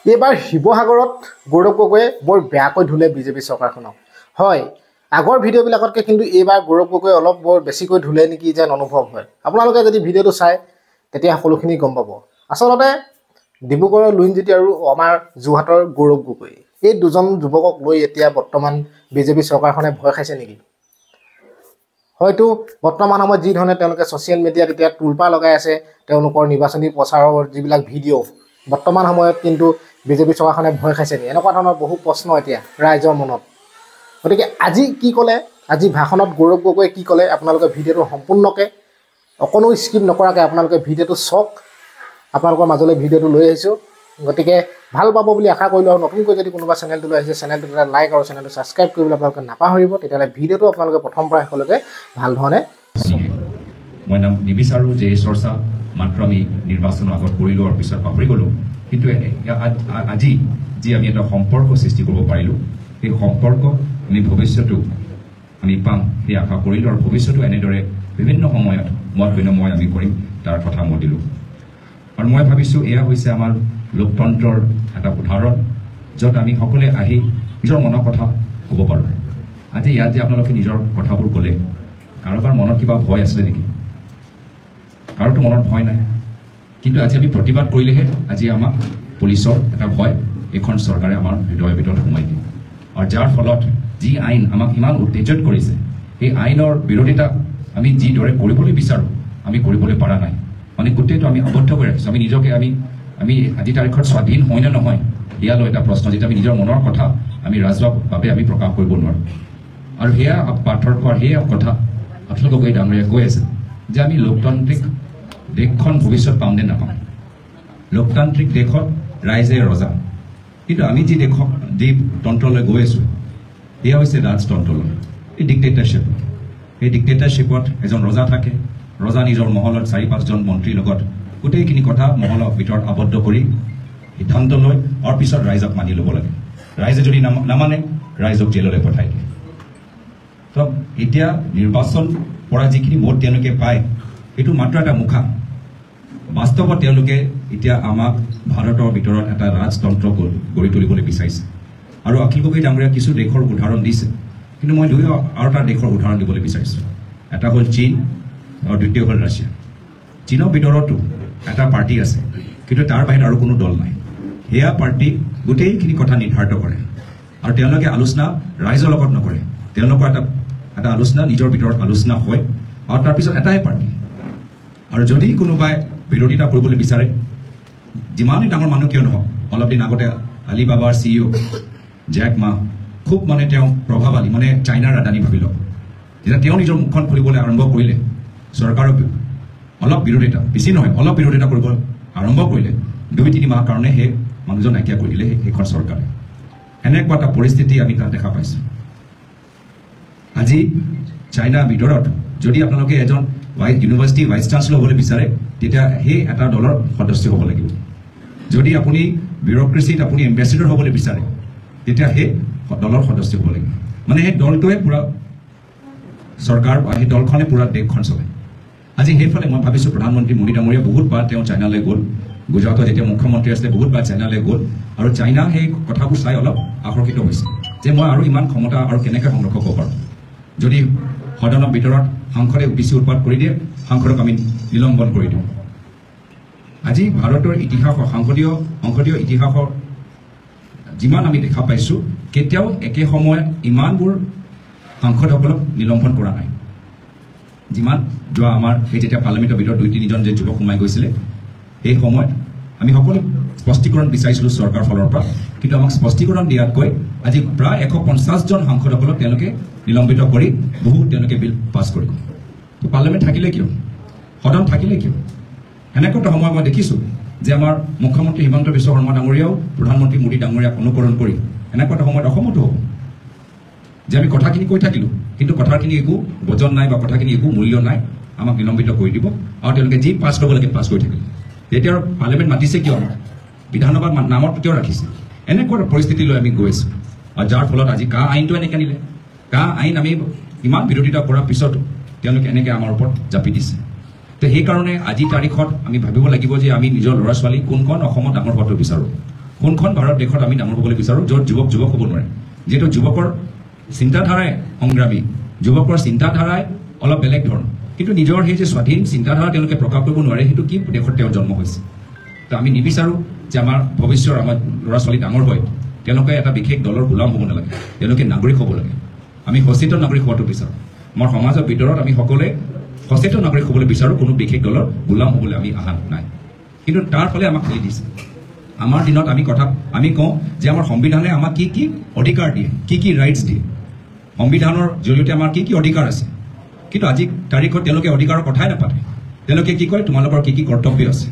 এইবাৰ শিৱসাগৰত গৌৰৱ গগৈয়ে বৰ বেয়াকৈ ধুলে বিজেপি চৰকাৰখনক। হয়, আগৰ ভিডিঅ'বিলাকতকৈ কিন্তু এইবাৰ গৌৰৱ গগৈয়ে অলপ বৰ বেছিকৈ ধুলে নেকি যেন অনুভৱ হয়। আপোনালোকে যদি ভিডিঅ'টো চায় তেতিয়া সকলোখিনি গম পাব। আচলতে ডিব্ৰুগড়ৰ লুইনজ্যোতি আৰু আমাৰ যোৰহাটৰ গৌৰৱ গগৈ, এই দুজন যুৱকক লৈ এতিয়া বৰ্তমান বিজেপি চৰকাৰখনে ভয় খাইছে নেকি? হয়তো বৰ্তমান সময়ত যি ধৰণে তেওঁলোকে ছ'চিয়েল মিডিয়াত এতিয়া তোলপাৰ লগাই আছে তেওঁলোকৰ নিৰ্বাচনী প্ৰচাৰৰ যিবিলাক ভিডিঅ', বৰ্তমান সময়ত কিন্তু বিজেপি চৰকাৰখনে ভয় খাইছে নেকি? এনেকুৱা ধৰণৰ বহু প্ৰশ্ন এতিয়া ৰাইজৰ মনত। গতিকে আজি কি ক'লে, আজি ভাষণত গৌৰৱ গগৈয়ে কি ক'লে, আপোনালোকে ভিডিঅ'টো সম্পূৰ্ণকৈ অকণো স্কিপ নকৰাকৈ আপোনালোকে ভিডিঅ'টো চাওক। আপোনালোকৰ মাজলৈ ভিডিঅ'টো লৈ আহিছোঁ, গতিকে ভাল পাব বুলি আশা কৰিলোঁ। আৰু নতুনকৈ যদি কোনোবা চেনেলটোলৈ আহিছে, চেনেলটোত এটা লাইক আৰু চেনেলটো ছাবস্ক্ৰাইব কৰিবলৈ আপোনালোকে নাপাহৰিব। তেতিয়াহ'লে ভিডিঅ'টো আপোনালোকে প্ৰথমৰ পৰা শেষলৈকে ভাল ধৰণে মই নিবিচাৰোঁ যে এই চৰ্চা মাত্ৰ আমি নিৰ্বাচনৰ আগত কৰি লোৱাৰ পিছত পাহৰি গ'লোঁ, কিন্তু আজি যি আমি এটা সম্পৰ্ক সৃষ্টি কৰিব পাৰিলোঁ, সেই সম্পৰ্ক আমি ভৱিষ্যতো আমি পাম সেই আশা কৰিলোঁ। আৰু ভৱিষ্যতো এনেদৰে বিভিন্ন সময়ত মত বিনিময় আমি কৰিম তাৰ কথা মই দিলোঁ। আৰু মই ভাবিছোঁ এয়া হৈছে আমাৰ লোকতন্ত্ৰৰ এটা উদাহৰণ, য'ত আমি সকলোৱে আহি নিজৰ মনৰ কথা ক'ব পাৰোঁ। আজি ইয়াত যে আপোনালোকে নিজৰ কথাবোৰ ক'লে, কাৰোবাৰ মনত কিবা ভয় আছিলে নেকি? কাৰোতো মনত ভয় নাই, কিন্তু আজি আমি প্ৰতিবাদ কৰিলেহে আজি আমাক পুলিচৰ এটা ভয় এইখন চৰকাৰে আমাৰ হৃদয়ৰ ভিতৰত সোমাই দিয়ে। আৰু যাৰ ফলত যি আইন আমাক ইমান উত্তেজিত কৰিছে, সেই আইনৰ বিৰোধিতা আমি যিদৰে কৰিবলৈ বিচাৰোঁ আমি কৰিবলৈ পৰা নাই। মানে গোটেইটো আমি আবদ্ধ কৰি ৰাখিছোঁ। আমি নিজকে আমি আজি তাৰিখত স্বাধীন হয় নে নহয় ইয়ালৈ এটা প্ৰশ্ন, যেতিয়া আমি নিজৰ মনৰ কথা আমি ৰাজহুৱাভাৱে আমি প্ৰকাশ কৰিব নোৱাৰোঁ। আৰু সেয়া পাৰ্থক্য, সেয়া কথা আপোনালোকক এই ডাঙৰীয়াই কৈ আছে যে আমি লোকতান্ত্ৰিক দেশখন ভৱিষ্যত পাম নে নাপাম। লোকতান্ত্ৰিক দেশত ৰাইজে ৰজা, কিন্তু আমি যি দেশক যি তন্ত্ৰলৈ গৈ আছোঁ সেয়া হৈছে ৰাজতন্ত্ৰলৈ, এই ডিক্টেটাৰশ্বিপ। এই ডিক্টেটাৰশ্বিপত এজন ৰজা থাকে, ৰজা নিজৰ মহলত ৪-৫জন মন্ত্ৰীৰ লগত গোটেইখিনি কথা মহলৰ ভিতৰত আবদ্ধ কৰি সিদ্ধান্ত লয়, আৰু পিছত ৰাইজক মানি ল'ব লাগে। ৰাইজে যদি নামানে ৰাইজক জেললৈ পঠাই দিয়ে। তো এতিয়া নিৰ্বাচন পৰা যিখিনি ভোট তেওঁলোকে পায় সেইটো মাত্ৰ এটা মুখা। বাস্তৱত তেওঁলোকে এতিয়া আমাক ভাৰতৰ ভিতৰত এটা ৰাজতন্ত্ৰ গঢ়ি তুলিবলৈ বিচাৰিছে। আৰু অখিল গগৈ ডাঙৰীয়া কিছু দেশৰ উদাহৰণ দিছে, কিন্তু মই আৰু এটা দেশৰ উদাহৰণ দিবলৈ বিচাৰিছোঁ। এটা হ'ল চীন আৰু দ্বিতীয় হ'ল ৰাছিয়া। চীনৰ ভিতৰতো এটা পাৰ্টি আছে, কিন্তু তাৰ বাহিৰত আৰু কোনো দল নাই। সেয়া পাৰ্টি গোটেইখিনি কথা নিৰ্ধাৰিত কৰে, আৰু তেওঁলোকে আলোচনা ৰাইজৰ লগত নকৰে। তেওঁলোকৰ এটা আলোচনা নিজৰ ভিতৰত আলোচনা হয়, আৰু তাৰপিছত এটাই পাৰ্টি। আৰু যদি কোনোবাই বিৰোধিতা কৰিবলৈ বিচাৰে, যিমানেই ডাঙৰ মানুহ কিয় নহওক, অলপ দিন আগতে আলিবাবাৰ CEO জেক মা, খুব মানে তেওঁ প্ৰভাৱশালী, মানে চাইনাৰ আদানী ভাবি লওক। যেতিয়া তেওঁ নিজৰ মুখখন খুলিবলৈ আৰম্ভ কৰিলে, চৰকাৰৰ অলপ বিৰোধিতা, বেছি নহয় অলপ বিৰোধিতা কৰিব আৰম্ভ কৰিলে, 2-3 মাহৰ কাৰণে সেই মানুহজন নাইকিয়া কৰি দিলে সেইখন চৰকাৰে। এনেকুৱা এটা পৰিস্থিতি আমি তাত দেখা পাইছোঁ। আজি চাইনাৰ ভিতৰত যদি আপোনালোকে এজন ইউনিভাৰ্চিটি ভাইচ চান্সেলৰ হ'বলৈ বিচাৰে, তেতিয়া সেই এটা দলৰ সদস্য হ'ব লাগিব। যদি আপুনি বিউৰক্ৰেচিত আপুনি এম্বেচেডৰ হ'বলৈ বিচাৰে, তেতিয়া সেই দলৰ সদস্য হ'ব লাগিব। মানে সেই দলটোৱে পূৰা চৰকাৰ বা সেই দলখনে পূৰা দেশখন চলে। আজি সেইফালে মই ভাবিছোঁ প্ৰধানমন্ত্ৰী মোদী ডাঙৰীয়া বহুতবাৰ তেওঁ চাইনালৈ গ'ল। গুজৰাটত যেতিয়া মুখ্যমন্ত্ৰী আছিলে বহুতবাৰ চাইনালৈ গ'ল, আৰু চাইনা সেই কথাবোৰ চাই অলপ আকৰ্ষিত হৈছে যে মই আৰু ইমান ক্ষমতা আৰু কেনেকৈ সংৰক্ষণ কৰিব পাৰোঁ। যদি সদনৰ ভিতৰত সাংসদে বেছি উৎপাত কৰি দিয়ে, সাংসদক আমি নিলম্বন কৰি দিওঁ। আজি ভাৰতৰ ইতিহাসৰ সংসদীয় ইতিহাসৰ যিমান আমি দেখা পাইছোঁ, কেতিয়াও একে সময়ত ইমানবোৰ সাংসদসকলক নিলম্বন কৰা নাই। যিমান যোৱা আমাৰ সেই যেতিয়া পাৰ্লামেণ্টৰ ভিতৰত 2-3জন যে যুৱক সোমাই গৈছিলে, সেই সময়ত আমি সকলো স্পষ্টীকৰণ বিচাৰিছিলোঁ চৰকাৰৰ ফালৰ পৰা, কিন্তু আমাক স্পষ্টীকৰণ দিয়াতকৈ আজি প্ৰায় 150জন সাংসদসকলক তেওঁলোকে নিলম্বিত কৰি তেওঁলোকে বিল পাছ কৰি গ'ল। তো পাৰ্লামেণ্ট থাকিলে কিয়, সদন থাকিলে কিয়? এনেকুৱা এটা সময় মই দেখিছোঁ যে আমাৰ মুখ্যমন্ত্ৰী হিমন্ত বিশ্ব শৰ্মা ডাঙৰীয়াও প্ৰধানমন্ত্ৰী মোদী ডাঙৰীয়াক অনুকৰণ কৰি এনেকুৱা এটা সময়ত অসমতো হ'ব যে আমি কথাখিনি কৈ থাকিলোঁ, কিন্তু কথাখিনি একো বজন নাই বা কথাখিনি একো মূল্য নাই, আমাক নিলম্বিত কৰি দিব, আৰু তেওঁলোকে যি পাছ কৰিব লাগে পাছ কৰি থাকিলে। এতিয়া পাৰ্লামেণ্ট মাতিছে কিয়, বিধানসভাৰ নামত কিয় ৰাখিছে? এনেকুৱা পৰিস্থিতিলৈ আমি গৈ আছোঁ। আৰু যাৰ ফলত আজি কা আইনটো এনেকৈ আনিলে, কা আইন আমি ইমান বিৰোধিতা কৰাৰ পিছতো তেওঁলোকে এনেকৈ আমাৰ ওপৰত জাপি দিছে। তো সেইকাৰণে আজি তাৰিখত আমি ভাবিব লাগিব যে আমি নিজৰ ল'ৰা ছোৱালী কোনখন অসমত ডাঙৰ হোৱাটো বিচাৰোঁ। কোনখন ভাৰত দেশত আমি ডাঙৰ হ'বলৈ বিচাৰোঁ য'ত যুৱক হ'ব নোৱাৰে যিহেতু যুৱকৰ চিন্তাধাৰাই সংগ্ৰামী যুৱকৰ চিন্তাধাৰাই অলপ বেলেগ ধৰণৰ কিন্তু নিজৰ সেই যে স্বাধীন চিন্তাধাৰা তেওঁলোকে প্ৰকাশ কৰিব নোৱাৰে সেইটো কি দেশত তেওঁৰ জন্ম হৈছে তো আমি নিবিচাৰোঁ যে আমাৰ ভৱিষ্যতৰ আমাৰ ল'ৰা ছোৱালী ডাঙৰ হয় তেওঁলোকে এটা বিশেষ দলৰ গোলাম হ'ব নালাগে তেওঁলোকে নাগৰিক হ'ব লাগে আমি সচেতন নাগৰিক হোৱাটো বিচাৰোঁ আমাৰ সমাজৰ ভিতৰত আমি সকলোৱে সচেতন নাগৰিক হ'বলৈ বিচাৰোঁ কোনো বিশেষ দলৰ গোলাম হ'বলৈ আমি আহা নাই কিন্তু তাৰ ফলে আমাক ঠেলি দিছে আমাৰ দিনত আমি কওঁ যে আমাৰ সংবিধানে আমাক কি অধিকাৰ দিয়ে কি ৰাইটছ দিয়ে সংবিধানৰ জৰিয়তে আমাৰ কি অধিকাৰ আছে কিন্তু আজি তাৰিখত তেওঁলোকে অধিকাৰৰ কথাই নাপাতে তেওঁলোকে কি কয় তোমালোকৰ কি কৰ্তব্য আছে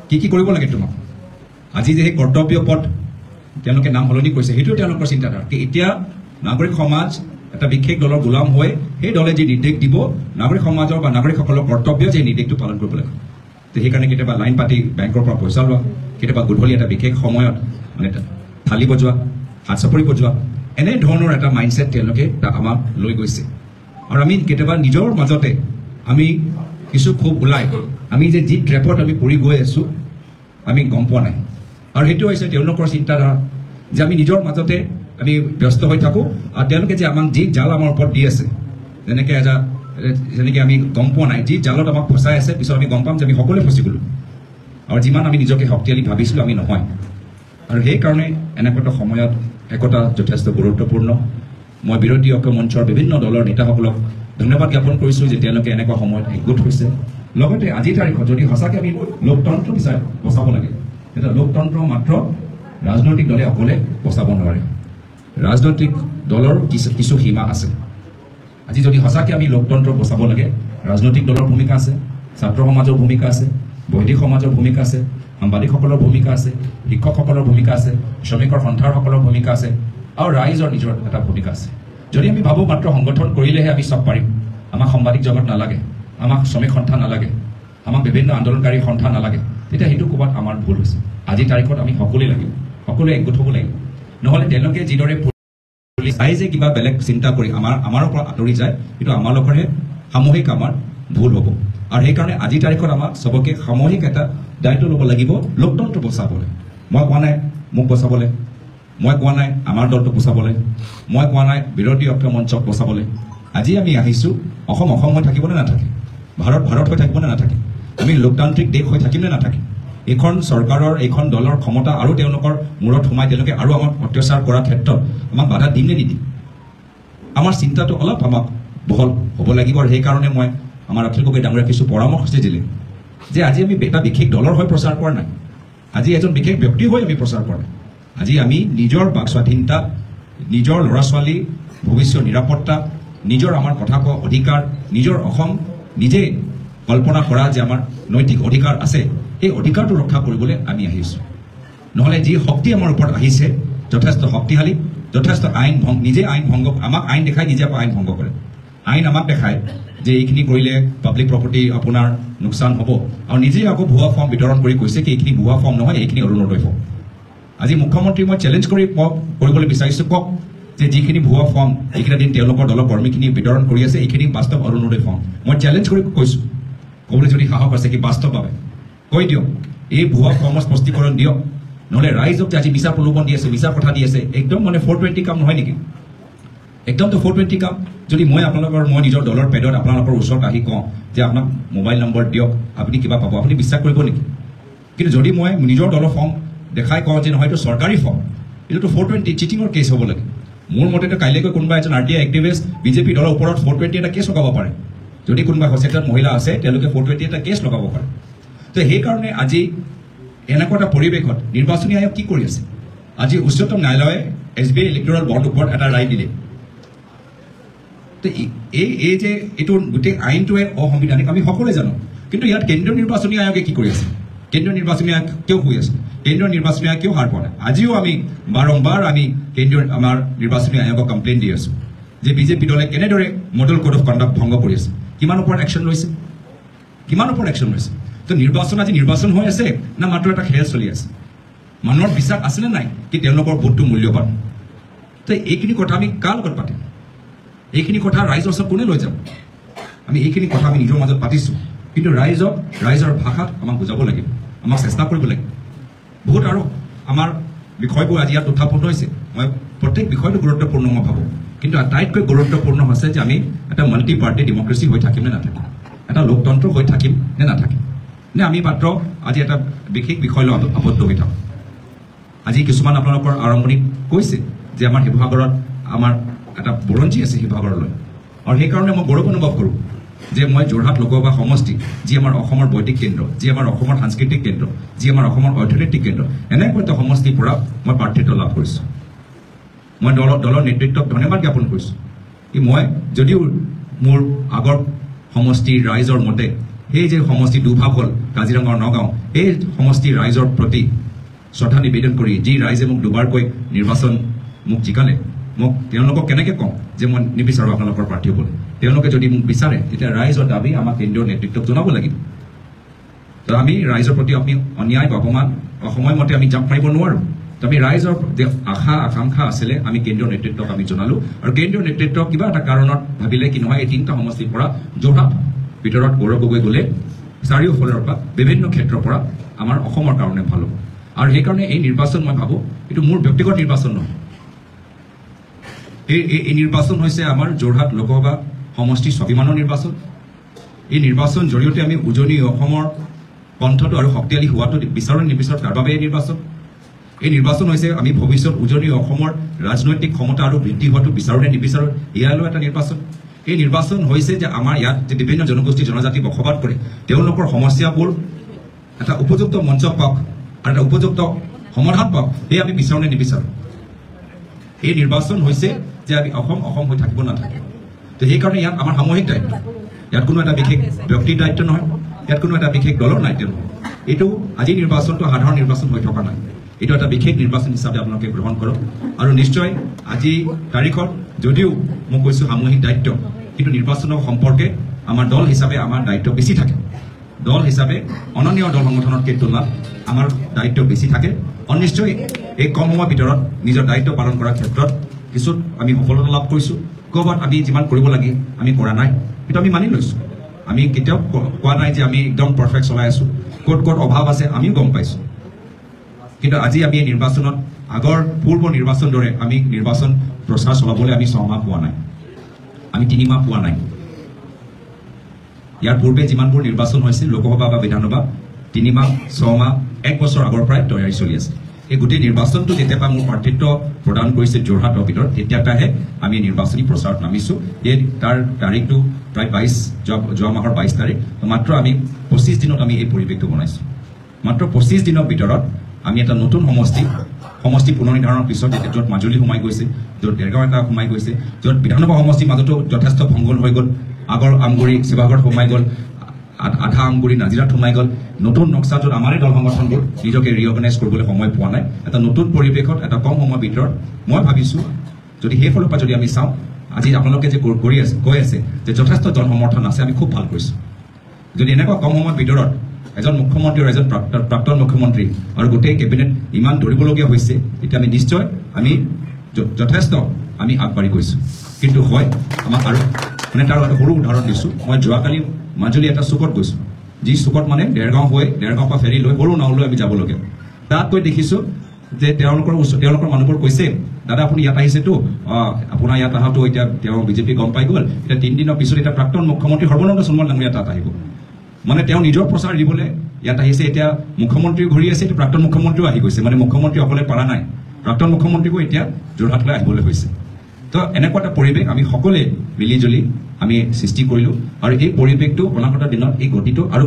কি কৰিব লাগে তোমাক আজি যে সেই কৰ্তব্য পথ তেওঁলোকে নাম সলনি কৰিছে সেইটো তেওঁলোকৰ চিন্তাধাৰা কি এতিয়া নাগৰিক সমাজ এটা বিশেষ দলৰ গোলাম হৈ সেই দলে যি নিৰ্দেশ দিব নাগৰিক সমাজৰ বা নাগৰিকসকলৰ কৰ্তব্য যে নিৰ্দেশটো পালন কৰিব লাগে তো সেইকাৰণে কেতিয়াবা লাইন পাতি বেংকৰ পৰা পইচা লোৱা কেতিয়াবা গধূলি এটা বিশেষ সময়ত মানে থালি বজোৱা হাত চাপৰি বজোৱা এনে ধৰণৰ এটা মাইণ্ডছেট তেওঁলোকে আমাক লৈ গৈছে আৰু আমি কেতিয়াবা নিজৰ মাজতে আমি কিছু খুব ওলাই আমি যে যি ট্ৰেপত আমি পৰি গৈ আছোঁ আমি গম পোৱা নাই আৰু সেইটো হৈছে তেওঁলোকৰ চিন্তাধাৰা যে আমি নিজৰ মাজতে আমি ব্যস্ত হৈ থাকোঁ আৰু তেওঁলোকে যে আমাক যি জাল আমাৰ ওপৰত দি আছে যেনেকৈ আমি গম পোৱা নাই যি জালত আমাক ফচাই আছে পিছত আমি গম পাম যে আমি সকলোৱে ফচি গ'লোঁ আৰু যিমান আমি নিজকে শক্তিশালী ভাবিছিলোঁ আমি নহয় আৰু সেইকাৰণে এনেকুৱা সময়ত একতা যথেষ্ট গুৰুত্বপূৰ্ণ মই বিৰোধী ঐক্য মঞ্চৰ বিভিন্ন দলৰ নেতাসকলক ধন্যবাদ জ্ঞাপন কৰিছোঁ যে তেওঁলোকে এনেকুৱা সময়ত একগোট হৈছে লগতে আজিৰ তাৰিখত যদি সঁচাকৈ আমি লোকতন্ত্ৰ বিচাৰি বচাব লাগে তেতিয়া লোকতন্ত্ৰ মাত্ৰ ৰাজনৈতিক দলে অকলে বচাব নোৱাৰে ৰাজনৈতিক দলৰ কিছু সীমা আছে আজি যদি সঁচাকৈ আমি লোকতন্ত্ৰ বচাব লাগে ৰাজনৈতিক দলৰ ভূমিকা আছে ছাত্ৰ সমাজৰ ভূমিকা আছে বৈদিক সমাজৰ ভূমিকা আছে সাংবাদিকসকলৰ ভূমিকা আছে শিক্ষকসকলৰ ভূমিকা আছে শ্ৰমিকৰ সন্থাসকলৰ ভূমিকা আছে আৰু ৰাইজৰ নিজৰ এটা ভূমিকা আছে যদি আমি ভাবোঁ মাত্ৰ সংগঠন কৰিলেহে আমি চব পাৰিম আমাক সাংবাদিক জগত নালাগে আমাক শ্ৰমিক সন্থা নালাগে আমাক বিভিন্ন আন্দোলনকাৰী সন্থা নালাগে তেতিয়া সেইটো ক'ৰবাত আমাৰ ভুল হৈছে আজিৰ তাৰিখত আমি সকলোৱে লাগিব সকলোৱে একগোট হ'ব লাগিব নহ'লে তেওঁলোকে যিদৰে ৰাইজে কিবা বেলেগ চিন্তা কৰি আমাৰ পৰা আঁতৰি যায় কিন্তু আমাৰ লগৰহে সামূহিক আমাৰ ভুল হ'ব আৰু সেইকাৰণে আজিৰ তাৰিখত আমাক চবকে সামূহিক এটা দায়িত্ব ল'ব লাগিব লোকতন্ত্ৰ বচাবলৈ মই কোৱা নাই মোক বচাবলৈ মই কোৱা নাই আমাৰ দলটোক বচাবলৈ মই কোৱা নাই বিৰোধী ঐক্য মঞ্চক বচাবলৈ আজি আমি আহিছোঁ অসম হৈ থাকিবনে নাথাকে ভাৰত হৈ থাকিবনে নাথাকে আমি লোকতান্ত্ৰিক দেশ হৈ থাকিমনে নাথাকে এইখন চৰকাৰৰ এইখন দলৰ ক্ষমতা আৰু তেওঁলোকৰ মূৰত সোমাই তেওঁলোকে আৰু আমাক অত্যাচাৰ কৰাৰ ক্ষেত্ৰত আমাক বাধা দিম নে নিদিম আমাৰ চিন্তাটো অলপ আমাক বহল হ'ব লাগিব আৰু সেইকাৰণে মই আমাৰ অখিল গগৈ ডাঙৰীয়াক কিছু পৰামৰ্শ দিলে যে আজি আমি এটা বিশেষ দলৰ হৈ প্ৰচাৰ কৰা নাই আজি এজন বিশেষ ব্যক্তি হৈ আমি প্ৰচাৰ কৰা নাই আজি আমি নিজৰ বাক স্বাধীনতা নিজৰ ল'ৰা ছোৱালী ভৱিষ্যত নিৰাপত্তা নিজৰ আমাৰ কথা কোৱা অধিকাৰ নিজৰ অসম নিজে কল্পনা কৰা যে আমাৰ নৈতিক অধিকাৰ আছে এই অধিকাৰটো ৰক্ষা কৰিবলৈ আমি আহিছোঁ নহ'লে যি শক্তি আমাৰ ওপৰত আহিছে যথেষ্ট শক্তিশালী যথেষ্ট নিজে আইন ভংগ আমাক আইন দেখাই নিজে আইন ভংগ কৰে আইন আমাক দেখায় যে এইখিনি কৰিলে পাব্লিক প্ৰপাৰ্টি আপোনাৰ লোকচান হ'ব আৰু নিজে আকৌ ভুৱা ফৰ্ম বিতৰণ কৰি কৈছে কি এইখিনি ভুৱা ফৰ্ম নহয় এইখিনি অৰুণোদয় ফৰ্ম আজি মুখ্যমন্ত্ৰী মই চেলেঞ্জ কৰিবলৈ বিচাৰিছোঁ কওক যে যিখিনি ভুৱা ফৰ্ম এইকেইটা দিন তেওঁলোকৰ দলৰ কৰ্মীখিনি বিতৰণ কৰি আছে এইখিনি বাস্তৱ অৰুণোদয় ফৰ্ম মই চেলেঞ্জ কৰি কৈছোঁ ক'বলৈ যদি সাহস আছে কি বাস্তৱভাৱে কৈ দিয়ক এই ভুৱা ফৰ্মৰ স্পষ্টীকৰণ দিয়ক নহ'লে ৰাইজক যে আজি মিছা প্ৰলোভন দি আছে মিছা কথা দি আছে একদম মানে 420 কাম নহয় নেকি একদমতো 420 কাম যদি মই নিজৰ দলৰ পেডত আপোনালোকৰ ওচৰত আহি কওঁ যে আপোনাক মোবাইল নম্বৰ দিয়ক আপুনি কিবা পাব আপুনি বিশ্বাস কৰিব নেকি কিন্তু যদি মই নিজৰ দলৰ ফৰ্ম দেখাই কওঁ যে নহয় এইটো চৰকাৰী ফৰ্ম এইটোতো 420 চিটিঙৰ কেছ হ'ব লাগে মোৰ মতেতো কাইলৈকৈ কোনোবা এজন RTI এক্টিভিষ্ট বিজেপি দলৰ ওপৰত 420 এটা কেছ লগাব পাৰে যদি কোনোবা সচেতন মহিলা আছে তেওঁলোকে 420 এটা কেছ লগাব পাৰে তো সেইকাৰণে আজি এনেকুৱা এটা পৰিৱেশত নিৰ্বাচনী আয়োগ কি কৰি আছে আজি উচ্চতম ন্যায়ালয়ে SBI ইলেক্টৰেল বণ্ড ওপৰত এটা ৰায় দিলে তো এই যে এইটো গোটেই আইনটোৱে অসাংবিধানিক আমি সকলোৱে জানো কিন্তু ইয়াত কেন্দ্ৰীয় নিৰ্বাচনী আয়োগে কি কৰি আছে কেন্দ্ৰীয় নিৰ্বাচনী আয়োগ কিয় হৈ আছে কেন্দ্ৰীয় নিৰ্বাচনী আয়োগ কিয় হাৰ পোৱা নাই আজিও আমি বাৰম্বাৰ আমি আমাৰ নিৰ্বাচনী আয়োগক কমপ্লেইন দি আছোঁ যে বিজেপি দলে কেনেদৰে মডেল কোড অফ কণ্ডাক্ট ভংগ কৰি আছে কিমান ওপৰত একশ্যন লৈছে তো নিৰ্বাচন আজি নিৰ্বাচন হৈ আছে না মাত্ৰ এটা খেল চলি আছে মানুহৰ বিশ্বাস আছেনে নাই কি তেওঁলোকৰ ভোটটো মূল্যৱান তো এইখিনি কথা আমি কাৰ লগত পাতিম এইখিনি কথা ৰাইজৰ ওচৰত কোনে লৈ যাব আমি এইখিনি কথা আমি নিজৰ মাজত পাতিছোঁ কিন্তু ৰাইজৰ ভাষাত আমাক বুজাব লাগিব আমাক চেষ্টা কৰিব লাগিব বহুত আৰু আমাৰ বিষয়বোৰ আজি ইয়াত উত্থাপন হৈছে মই প্ৰত্যেক বিষয়টো গুৰুত্বপূৰ্ণ মই ভাবোঁ কিন্তু আটাইতকৈ গুৰুত্বপূৰ্ণ হৈছে যে আমি এটা মাল্টি পাৰ্টি ডেমক্ৰেচি হৈ থাকিম নে নাথাকিম এটা লোকতন্ত্ৰ হৈ থাকিম নে নাথাকিম নে আমি মাত্ৰ আজি এটা বিশেষ বিষয় লৈ আবদ্ধ হৈ থাকোঁ আজি কিছুমান আপোনালোকৰ আৰম্ভণিত কৈছে যে আমাৰ শিৱসাগৰত আমাৰ এটা বুৰঞ্জী আছে শিৱসাগৰলৈ আৰু সেইকাৰণে মই গৌৰৱ অনুভৱ কৰোঁ যে মই যোৰহাট লোকসভা সমষ্টি যি আমাৰ অসমৰ বৈদিক কেন্দ্ৰ যি আমাৰ অসমৰ সাংস্কৃতিক কেন্দ্ৰ যি আমাৰ অসমৰ অৰ্থনৈতিক কেন্দ্ৰ এনেকুৱা এটা সমষ্টিৰ পৰা মই প্ৰাৰ্থিত্ব লাভ কৰিছোঁ মই দলৰ নেতৃত্বক ধন্যবাদ জ্ঞাপন কৰিছোঁ মই যদিও মোৰ আগৰ সমষ্টিৰ ৰাইজৰ মতে সেই যে সমষ্টি দুভাগ হ'ল কাজিৰঙা আৰু নগাঁও এই সমষ্টিৰ ৰাইজৰ প্ৰতি শ্ৰদ্ধা নিবেদন কৰি যি ৰাইজে মোক দুবাৰকৈ নিৰ্বাচন মোক জিকালে মোক তেওঁলোকক কেনেকৈ কওঁ যে মই নিবিচাৰোঁ আপোনালোকৰ প্ৰাৰ্থী হ'বলৈ তেওঁলোকে যদি মোক বিচাৰে তেতিয়া ৰাইজৰ দাবী আমাক কেন্দ্ৰীয় নেতৃত্বক জনাব লাগিব তো আমি ৰাইজৰ প্ৰতি আমি অন্যায় বা অপমান সময়মতে আমি জাপ মাৰিব নোৱাৰোঁ তো আমি ৰাইজৰ যে আশা আকাংক্ষা আছিলে আমি কেন্দ্ৰীয় নেতৃত্বক আমি জনালোঁ আৰু কেন্দ্ৰীয় নেতৃত্ব কিবা এটা কাৰণত ভাবিলে কি নহয় এই তিনিটা সমষ্টিৰ পৰা যোৰহাট ভিতৰত গৌৰৱ গগৈ গ'লে চাৰিওফালৰ পৰা বিভিন্ন ক্ষেত্ৰৰ পৰা আমাৰ অসমৰ কাৰণে ভাল হ'ব আৰু সেইকাৰণে এই নিৰ্বাচন মই ভাবোঁ এইটো মোৰ ব্যক্তিগত নিৰ্বাচন নহয় এই নিৰ্বাচন হৈছে আমাৰ যোৰহাট লোকসভা সমষ্টিৰ স্বাভিমানৰ নিৰ্বাচন এই নিৰ্বাচন জৰিয়তে আমি উজনি অসমৰ কণ্ঠটো আৰু শক্তিশালী হোৱাটো বিচাৰোঁ নিবিচাৰোঁ তাৰ বাবে এই নিৰ্বাচন হৈছে আমি ভৱিষ্যত উজনি অসমৰ ৰাজনৈতিক ক্ষমতা আৰু বৃদ্ধি হোৱাটো বিচাৰোঁ নে নিবিচাৰোঁ ইয়ালৈ এটা নিৰ্বাচন এই নিৰ্বাচন হৈছে যে আমাৰ ইয়াত যে বিভিন্ন জনগোষ্ঠী জনজাতি বসবাস কৰে তেওঁলোকৰ সমস্যাবোৰ এটা উপযুক্ত মঞ্চ পাওক আৰু এটা উপযুক্ত সমাধান পাওক এই আমি বিচাৰোঁ নে নিবিচাৰোঁ এই নিৰ্বাচন হৈছে যে আমি অসম হৈ থাকিব নাথাকে তো সেইকাৰণে ইয়াত আমাৰ সামূহিক দায়িত্ব ইয়াত কোনো এটা বিশেষ ব্যক্তিৰ দায়িত্ব নহয় ইয়াত কোনো এটা বিশেষ দলৰ দায়িত্ব নহয় এইটো আজি নিৰ্বাচনটো সাধাৰণ নিৰ্বাচন হৈ থকা নাই এইটো এটা বিশেষ নিৰ্বাচন হিচাপে আপোনালোকে গ্ৰহণ কৰক আৰু নিশ্চয় আজি তাৰিখত যদিও মই কৈছোঁ সামূহিক দায়িত্ব কিন্তু নিৰ্বাচনৰ সম্পৰ্কে আমাৰ দল হিচাপে আমাৰ দায়িত্ব বেছি থাকে দল হিচাপে অনন্য দল সংগঠনতকৈ তুলনাত আমাৰ দায়িত্ব বেছি থাকে আৰু নিশ্চয় এই কম সময়ৰ ভিতৰত নিজৰ দায়িত্ব পালন কৰাৰ ক্ষেত্ৰত কিছু আমি সফলতা লাভ কৰিছোঁ ক'ৰবাত আমি যিমান কৰিব লাগে আমি কৰা নাই কিন্তু আমি মানি লৈছোঁ আমি কেতিয়াও কোৱা নাই যে আমি একদম পাৰফেক্ট চলাই আছোঁ ক'ত অভাৱ আছে আমিও গম পাইছোঁ কিন্তু আজি আমি এই নিৰ্বাচনত আগৰ পূৰ্ব নিৰ্বাচন দৰে আমি নিৰ্বাচন প্ৰচাৰ চলাবলৈ আমি 6 মাহ পোৱা নাই আমি 3 মাহ পোৱা নাই ইয়াৰ পূৰ্বে যিমানবোৰ নিৰ্বাচন হৈছিল লোকসভা বা বিধানসভা 3 মাহ 6 মাহ 1 বছৰ আগৰ পৰাই তৈয়াৰী চলি আছে এই গোটেই নিৰ্বাচনটো যেতিয়া মোৰ প্ৰাৰ্থিত্ব প্ৰদান কৰিছে যোৰহাটৰ ভিতৰত তেতিয়াহে আমি নিৰ্বাচনী প্ৰচাৰত নামিছোঁ এই তাৰ তাৰিখটো প্ৰায় 22 যোৱা মাহৰ 22 তাৰিখ মাত্ৰ আমি 25 দিনত আমি এই পৰিৱেশটো বনাইছোঁ মাত্ৰ 25 দিনৰ ভিতৰত আমি এটা নতুন সমষ্টি পুনৰ্নিৰ্ধাৰণৰ পিছত য'ত মাজুলী সোমাই গৈছে য'ত দেৰগাঁও এটা সোমাই গৈছে য'ত বিধানসভা সমষ্টিৰ মাজতো যথেষ্ট ভংগল হৈ গ'ল আগৰ আমগুৰি শিৱসাগৰত সোমাই গ'ল আধা আমগুৰি নাজিৰাত সোমাই গ'ল নতুন নক্সা য'ত আমাৰে দল সংগঠনবোৰ নিজকে ৰিঅৰ্গেনাইজ কৰিবলৈ সময় পোৱা নাই এটা নতুন পৰিৱেশত এটা কম সময়ৰ ভিতৰত মই ভাবিছোঁ যদি সেই ফালৰ পৰা যদি আমি চাওঁ আজি আপোনালোকে যে কৈ আছে যে যথেষ্ট জন সমৰ্থন আছে আমি খুব ভাল কৰিছোঁ যদি এনেকুৱা কম সময়ৰ ভিতৰত এজন মুখ্যমন্ত্ৰী আৰু এজন প্ৰাক্তন মুখ্যমন্ত্ৰী আৰু গোটেই কেবিনেট ইমান ধৰিবলগীয়া হৈছে তেতিয়া আমি নিশ্চয় আমি যথেষ্ট আমি আগবাঢ়ি গৈছোঁ কিন্তু হয় আমাক আৰু মানে তাৰ এটা সৰু উদাহৰণ দিছোঁ মই যোৱাকালি মাজুলী এটা চুকত গৈছোঁ যি চুকত মানে দেৰগাঁও পৰা ফেৰি লৈ সৰু নাওলৈ আমি যাবলগীয়া তাত গৈ দেখিছোঁ যে তেওঁলোকৰ মানুহবোৰ কৈছে দাদা আপুনি ইয়াত আহিছেতো আপোনাৰ ইয়াত অহাটো এতিয়া তেওঁ বিজেপি গম পাই গ'ল এতিয়া 3 দিনৰ পিছত এতিয়া প্ৰাক্তন মুখ্যমন্ত্ৰী সৰ্বানন্দ সোণোৱাল ডাঙৰীয়া তাত আহিব মানে তেওঁ নিজৰ প্ৰচাৰ দিবলৈ ইয়াত আহিছে এতিয়া মুখ্যমন্ত্ৰী ঘূৰি আছে এতিয়া প্ৰাক্তন মুখ্যমন্ত্ৰীও আহি গৈছে মানে মুখ্যমন্ত্ৰী অকলে পৰা নাই প্ৰাক্তন মুখ্যমন্ত্ৰীকো এতিয়া যোৰহাটলৈ আহিবলৈ হৈছে তো এনেকুৱা এটা পৰিৱেশ আমি সকলোৱে মিলিজুলি আমি সৃষ্টি কৰিলোঁ আৰু এই পৰিৱেশটো অনাগত দিনত এই গতিটো আৰু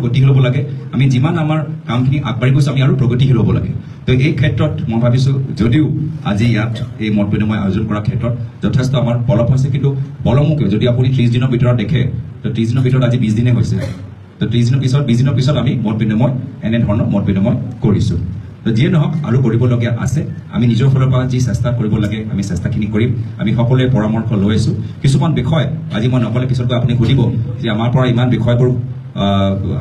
গতিশীল হ'ব লাগে আমি যিমান আমাৰ কামখিনি আগবাঢ়ি গৈছোঁ আমি আৰু প্ৰগতিশীল হ'ব লাগে তো এই ক্ষেত্ৰত মই ভাবিছোঁ যদিও আজি ইয়াত এই মত বিনিময় আয়োজন কৰাৰ ক্ষেত্ৰত যথেষ্ট আমাৰ পলম হৈছে কিন্তু পলমকে যদি আপুনি 30 দিনৰ ভিতৰত দেখে তো 30 দিনৰ ভিতৰত আজি 20 দিনে হৈছে তো 30 দিনৰ পিছত আমি মত বিনিময় এনেধৰণৰ মত বিনিময় কৰিছোঁ তো যিয়ে নহওক আৰু কৰিবলগীয়া আছে আমি নিজৰ ফালৰ পৰা যি চেষ্টা কৰিব লাগে আমি চেষ্টাখিনি কৰিম আমি সকলোৱে পৰামৰ্শ লৈ আছোঁ কিছুমান বিষয় আজি মই নক'লে পিছত গৈ আপুনি সুধিব যে আমাৰ পৰা ইমান বিষয়বোৰ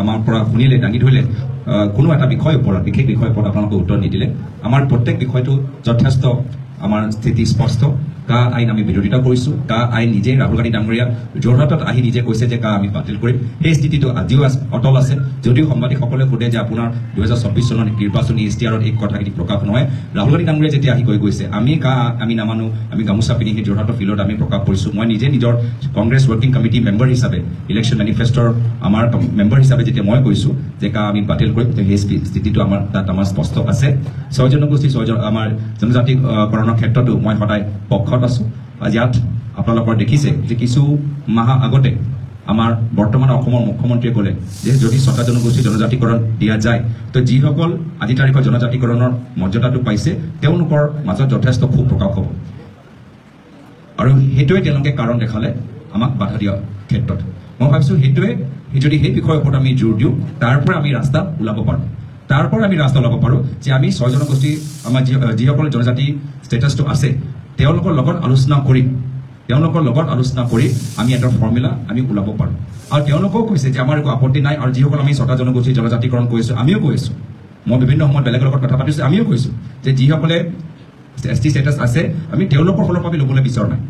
আমাৰ পৰা শুনিলে দাঙি ধৰিলে কোনো এটা বিষয়ৰ ওপৰত বিশেষ বিষয়ৰ ওপৰত আপোনালোকে উত্তৰ নিদিলে আমাৰ প্ৰত্যেক বিষয়টো যথেষ্ট আমাৰ স্থিতি স্পষ্ট কা আইন আমি বিৰোধিতা কৰিছোঁ কা আইন নিজে ৰাহুল গান্ধী ডাঙৰীয়া যোৰহাটত আহি নিজে কৈছে যে কা আমি বাতিল কৰিম সেই স্থিতিটো আজিও অটল আছে যদিও সাংবাদিকসকলে সোধে যে আপোনাৰ 2024 চনৰ নিৰ্বাচনী ইস্তিহাৰত এই কথাখিনি প্ৰকাশ নহয় ৰাহুল গান্ধী ডাঙৰীয়া যেতিয়া আহি কৈ গৈছে আমি কা আমি নামানো আমি গামোচা পিন্ধি সেই যোৰহাটৰ ফিল্ডত আমি প্ৰকাশ কৰিছোঁ মই নিজে নিজৰ কংগ্ৰেছ ৱৰ্কিং কমিটি মেম্বাৰ হিচাপে ইলেকশ্যন মেনিফেষ্টৰ আমাৰ মেম্বাৰ হিচাপে যেতিয়া মই কৈছোঁ যে কা আমি বাতিল কৰিম সেই স্থিতিটো আমাৰ তাত আমাৰ স্পষ্ট আছে 6 জনগোষ্ঠী 6 আমাৰ জনজাতিকৰণৰ ক্ষেত্ৰতো মই সদায় পক্ষত আছোঁ ইয়াত আপোনালোকৰ দেখিছে যে কিছু মাহ আগতে আমাৰ বৰ্তমান অসমৰ মুখ্যমন্ত্ৰীয়ে ক'লে যে যদি 6টা জনগোষ্ঠী জনজাতিকৰণ দিয়া যায় তো যিসকল আজি তাৰিখৰ জনজাতিকৰণৰ মৰ্যাদাটো পাইছে তেওঁলোকৰ মাজত যথেষ্ট ক্ষোভ প্ৰকাশ হ'ব আৰু সেইটোৱে তেওঁলোকে কাৰণ দেখালে আমাক বাধা দিয়া ক্ষেত্ৰত মই ভাবিছোঁ সেইটোৱে যদি সেই বিষয়ৰ ওপৰত আমি জোৰ দিওঁ তাৰ পৰা আমি ৰাস্তা ওলাব পাৰোঁ তাৰ পৰা আমি ৰাস্তা ওলাব পাৰোঁ যে আমি 6 জনগোষ্ঠী আমাৰ যিসকল জনজাতি ষ্টেটাছটো আছে তেওঁলোকৰ লগত আলোচনা কৰি আমি এটা ফৰ্মুলা আমি ওলাব পাৰোঁ আৰু তেওঁলোকেও কৈছে যে আমাৰ একো আপত্তি নাই আৰু যিসকল আমি 6টা জনগোষ্ঠী জনজাতিকৰণ কৰিছোঁ আমিও কৈছোঁ মই বিভিন্ন সময়ত বেলেগৰ লগত কথা পাতিছোঁ আমিও কৈছোঁ যে যিসকলে ST ষ্টেটাছ আছে আমি তেওঁলোকৰ ফালৰ পৰা ল'বলৈ বিচৰা নাই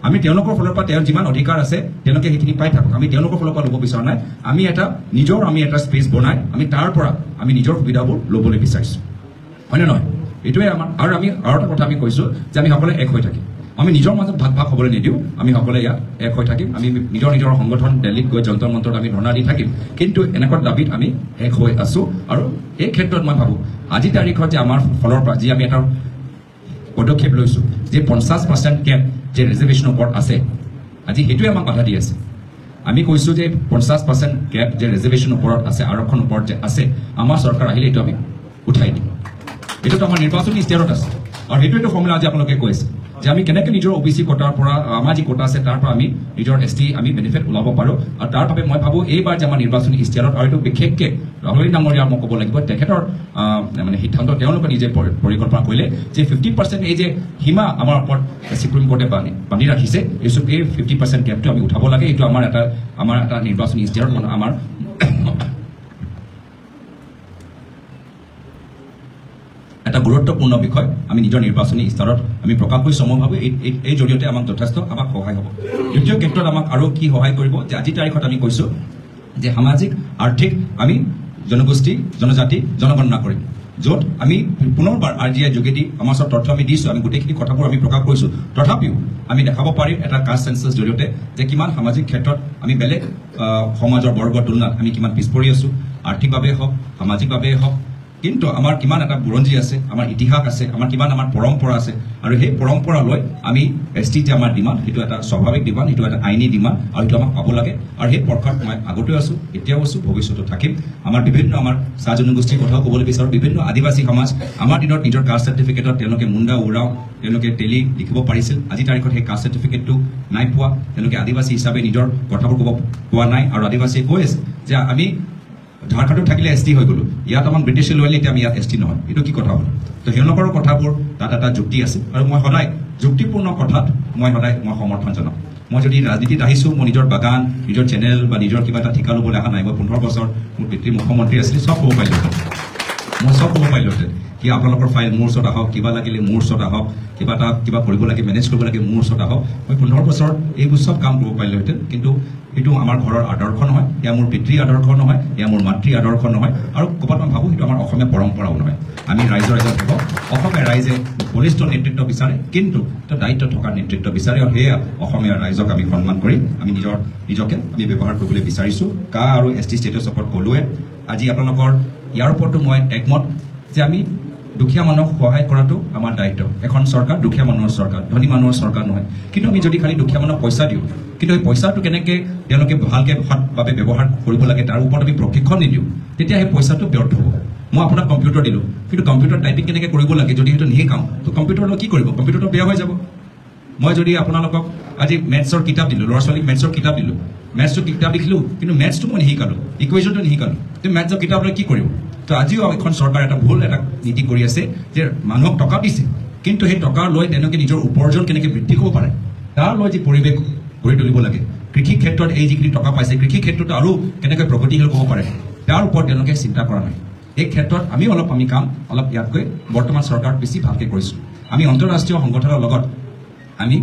আমি তেওঁলোকৰ ফালৰ পৰা তেওঁৰ যিমান অধিকাৰ আছে তেওঁলোকে সেইখিনি পাই থাকক আমি তেওঁলোকৰ ফালৰ পৰা ল'ব বিচৰা নাই আমি এটা স্পেচ বনাই আমি তাৰ পৰা আমি নিজৰ সুবিধাবোৰ ল'বলৈ বিচাৰিছোঁ হয়নে নহয় এইটোৱে আমাৰ আৰু এটা কথা আমি কৈছোঁ যে আমি সকলোৱে এক হৈ থাকিম আমি নিজৰ মাজত ভাগ হ'বলৈ নিদিওঁ আমি সকলোৱে ইয়াত এক হৈ থাকিম আমি নিজৰ সংগঠন দিল্লীত গৈ যন্ত্ৰ মন্ত্ৰত আমি ধৰ্ণা দি থাকিম কিন্তু এনেকুৱা দাবীত আমি এক হৈ আছোঁ আৰু এই ক্ষেত্ৰত মই ভাবোঁ আজি তাৰিখত যে আমাৰ ফালৰ পৰা যি আমি এটা পদক্ষেপ লৈছোঁ যে 50% কেপ যে ৰিজাৰ্ভেশ্যনৰ ওপৰত আছে আজি সেইটোৱে আমাক বাধা দি আছে আমি কৈছোঁ যে 50% কেপ যে ৰিজাৰ্ভেশ্যনৰ ওপৰত আছে আৰক্ষণৰ ওপৰত যে আছে আমাৰ চৰকাৰ আহিলে এইটো আমি উঠাই দিম এইটোতো আমাৰ নিৰ্বাচনী ইস্তিহাৰত আছে আৰু সেইটোৱেতো ফৰ্মুলা আজি আপোনালোকে কৈছে যে আমি কেনেকৈ নিজৰ OBC কোটাৰ পৰা আমাৰ যি কোটা আছে তাৰ পৰা আমি নিজৰ ST আমি বেনিফিট ওলাব পাৰোঁ আৰু তাৰ বাবে মই ভাবোঁ এইবাৰ যে আমাৰ নিৰ্বাচনী ইস্তিহাৰত আৰু এইটো বিশেষকৈ ৰাহুল গান্ধী ডাঙৰীয়া মই ক'ব লাগিব তেখেতৰ মানে সিদ্ধান্ত তেওঁলোকে নিজে পৰিকল্পনা কৰিলে যে 50% এই যে সীমা আমাৰ ওপৰত সুপ্ৰিম কোৰ্টে বান্ধি ৰাখিছে এই 50% কেপটো আমি উঠাব লাগে এইটো আমাৰ এটা নিৰ্বাচনী ইস্তিহাৰত আমাৰ এটা গুৰুত্বপূৰ্ণ বিষয় আমি নিজৰ নিৰ্বাচনী ইস্তাৰত আমি প্ৰকাশ কৰিছোঁ মই ভাবোঁ এই জৰিয়তে আমাক যথেষ্ট আমাক সহায় হ'ব দ্বিতীয় ক্ষেত্ৰত আমাক আৰু কি সহায় কৰিব যে আজি তাৰিখত আমি কৈছোঁ যে সামাজিক আৰ্থিক আমি জনগোষ্ঠী জনজাতি জনগণনা কৰিম য'ত আমি পুনৰবাৰ RGI যোগেদি আমাৰ ওচৰত তথ্য আমি দিছোঁ আমি গোটেইখিনি কথাবোৰ আমি প্ৰকাশ কৰিছোঁ তথাপিও আমি দেখাব পাৰিম এটা কাষ্ট চেন্সাছ জৰিয়তে যে কিমান সামাজিক ক্ষেত্ৰত আমি বেলেগ সমাজৰ বৰ্গৰ তুলনাত আমি কিমান পিছ পৰি আছোঁ আৰ্থিকভাৱে হওক সামাজিকভাৱে হওক কিন্তু আমাৰ কিমান এটা বুৰঞ্জী আছে আমাৰ ইতিহাস আছে আমাৰ কিমান আমাৰ পৰম্পৰা আছে আৰু সেই পৰম্পৰালৈ আমি ST যে আমাৰ ডিমাণ্ড সেইটো এটা স্বাভাৱিক ডিমাণ্ড সেইটো এটা আইনী ডিমাণ্ড আৰু সেইটো আমাক পাব লাগে আৰু সেই পক্ষত মই আগতেও আছোঁ এতিয়াও আছোঁ ভৱিষ্যতো থাকিম আমাৰ বিভিন্ন আমাৰ চাহ জনগোষ্ঠীৰ কথাও ক'বলৈ বিচাৰোঁ বিভিন্ন আদিবাসী সমাজ আমাৰ দিনত নিজৰ কাষ্ট চাৰ্টিফিকেটত তেওঁলোকে মুণ্ডা উৰাও তেওঁলোকে টেলি লিখিব পাৰিছিল আজি তাৰিখত সেই কাষ্ট চাৰ্টিফিকেটটো নাই পোৱা তেওঁলোকে আদিবাসী হিচাপে নিজৰ কথাবোৰ ক'ব পোৱা নাই আৰু আদিবাসীয়ে কৈ আছে যে আমি ঝাৰখণ্ডত থাকিলে ST হৈ গ'লো ইয়াত আমাক ব্ৰিটিছে লৈ আহিলে এতিয়া আমি ইয়াত ST নহয় এইটো কি কথা হ'ল তো তেওঁলোকৰ কথাবোৰ তাত এটা যুক্তি আছে আৰু মই সদায় যুক্তিপূৰ্ণ কথাত মই সমৰ্থন জনাওঁ মই যদি ৰাজনীতিত আহিছোঁ মই নিজৰ বাগান নিজৰ চেনেল বা নিজৰ কিবা এটা ঠিকা ল'বলৈ অহা নাই মই 15 বছৰ মোৰ পিতৃ মুখ্যমন্ত্ৰী আছিলে চব ক'ব পাৰিলোহেঁতেন কি আপোনালোকৰ ফাইল মোৰ ওচৰত আহক কিবা লাগিলে মোৰ ওচৰত আহক কিবা কৰিব লাগে মেনেজ কৰিব লাগে মোৰ ওচৰত আহক মই 15 বছৰ এইবোৰ চব কাম কৰিব পাৰিলোহেঁতেন কিন্তু এইটো আমাৰ ঘৰৰ আদৰ্শ নহয় এয়া মোৰ পিতৃৰ আদৰ্শ নহয় এয়া মোৰ মাতৃৰ আদৰ্শ নহয় আৰু ক'ৰবাত মই ভাবোঁ সেইটো আমাৰ অসমীয়া পৰম্পৰাও নহয় আমি ৰাইজৰ এজন হ'ব অসমীয়া ৰাইজে বলিষ্ঠ নেতৃত্ব বিচাৰে কিন্তু এটা দায়িত্ব থকা নেতৃত্ব বিচাৰে আৰু সেয়া অসমীয়া ৰাইজক আমি সন্মান কৰি আমি নিজকে আমি ব্যৱহাৰ কৰিবলৈ বিচাৰিছোঁ কা আৰু ST ষ্টেটাছৰ ওপৰত ক'লোৱে আজি আপোনালোকৰ ইয়াৰ ওপৰতো মই একমত যে আমি দুখীয়া মানুহক সহায় কৰাটো আমাৰ দায়িত্ব এখন চৰকাৰ দুখীয়া মানুহৰ চৰকাৰ ধনী মানুহৰ চৰকাৰ নহয় কিন্তু আমি যদি খালি দুখীয়া মানুহক পইচা দিওঁ কিন্তু এই পইচাটো কেনেকৈ তেওঁলোকে ভালকৈ সৎভাৱে ব্যৱহাৰ কৰিব লাগে তাৰ ওপৰত আমি প্ৰশিক্ষণ নিদিওঁ তেতিয়া সেই পইচাটো ব্যৰ্থ হ'ব মই আপোনাক কম্পিউটাৰ দিলোঁ কিন্তু কম্পিউটাৰ টাইপিং কেনেকৈ কৰিব লাগে যদি সেইটো নিশিকাওঁ তো কম্পিউটাৰলৈ কি কৰিব কম্পিউটাৰটো বেয়া হৈ যাব মই যদি আপোনালোকক আজি মেথছৰ কিতাপ দিলোঁ ল'ৰা ছোৱালীক মেথছৰ কিতাপ দিলোঁ মেথছৰ কিতাপ লিখিলোঁ কিন্তু মেথছটো মই নিশিকালোঁ ইকুৱেশ্যনটো নিশিকালোঁ কিন্তু মেথছৰ কিতাপ লৈ কি কৰিব তো আজিও এখন চৰকাৰ এটা ভুল এটা নীতি কৰি আছে যে মানুহক টকা দিছে কিন্তু সেই টকা লৈ তেওঁলোকে নিজৰ উপাৰ্জন কেনেকৈ বৃদ্ধি কৰিব পাৰে তাৰ লৈ যি পৰিৱেশ গঢ়ি তুলিব লাগে কৃষি ক্ষেত্ৰত এই যিখিনি টকা পাইছে কৃষি ক্ষেত্ৰত আৰু কেনেকৈ প্ৰগতিশীল হ'ব পাৰে তাৰ ওপৰত তেওঁলোকে চিন্তা কৰা নাই এই ক্ষেত্ৰত আমি কাম অলপ ইয়াতকৈ বৰ্তমান চৰকাৰ বেছি ভালকৈ কৰিছোঁ আমি আন্তঃৰাষ্ট্ৰীয় সংগঠনৰ লগত আমি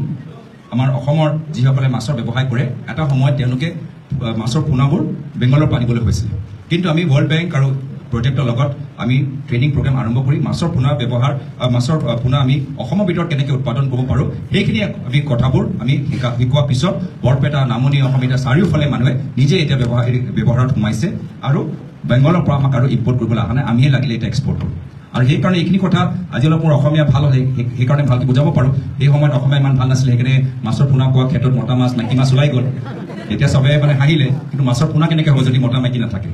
আমাৰ অসমৰ যিসকলে মাছৰ ব্যৱসায় কৰে এটা সময়ত তেওঁলোকে মাছৰ পোনাবোৰ বেংগলৰ আনিবলৈ হৈছিল কিন্তু আমি ৱৰ্ল্ড বেংক আৰু প্ৰজেক্টৰ লগত আমি ট্ৰেইনিং প্ৰগ্ৰাম আৰম্ভ কৰি মাছৰ পোনা ব্যৱহাৰ মাছৰ পোনা আমি অসমৰ ভিতৰত কেনেকৈ উৎপাদন কৰিব পাৰোঁ সেইখিনি আমি কথাবোৰ আমি শিকোৱাৰ পিছত বৰপেটা নামনি অসম এতিয়া চাৰিওফালে মানুহে নিজে এতিয়া ব্যৱহাৰত সোমাইছে আৰু বেংগলৰ পৰা আমাক আৰু ইম্পৰ্ট কৰিবলৈ অহা নাই আমিহে লাগিলে এতিয়া এক্সপৰ্ট কৰোঁ আৰু সেইকাৰণে এইখিনি কথা আজি অলপ মোৰ অসমীয়া ভাল হ'লে সেইকাৰণে ভালকৈ বুজাব পাৰোঁ এই সময়ত অসমীয়া ইমান ভাল নাছিলে সেইকাৰণে মাছৰ পোনা কোৱা ক্ষেত্ৰত মতা মাছ মাইকী মাছ ওলাই গ'ল এতিয়া চবে মানে হাঁহিলে কিন্তু মাছৰ পোনা কেনেকৈ হ'ব যদি মতা মাইকী নাথাকে